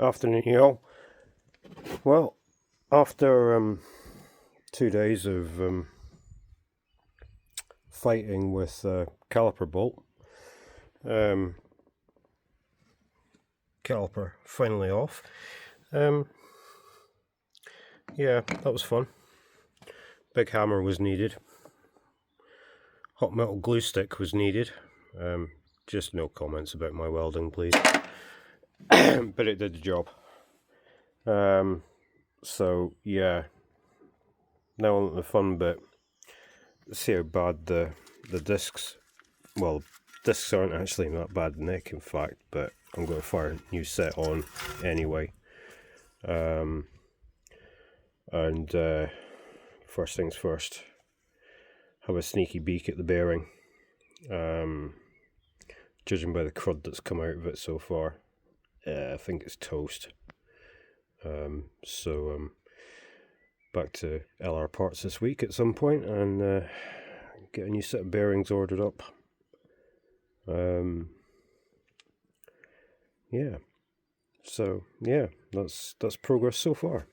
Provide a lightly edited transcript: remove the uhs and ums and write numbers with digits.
Afternoon, y'all. Well, after 2 days of fighting with caliper bolt, caliper finally off. Yeah, that was fun. Big hammer was needed. Hot metal glue stick was needed. Just no comments about my welding, please. But it did the job. So yeah, now on the fun bit. See how bad the discs. Well, discs aren't actually that bad nick, in fact, but I'm going to fire a new set on anyway. And first things first, have a sneaky beak at the bearing. Judging by the crud that's come out of it so far, I think it's toast. So back to LR parts this week at some point and get a new set of bearings ordered up. Yeah. So yeah, that's progress so far.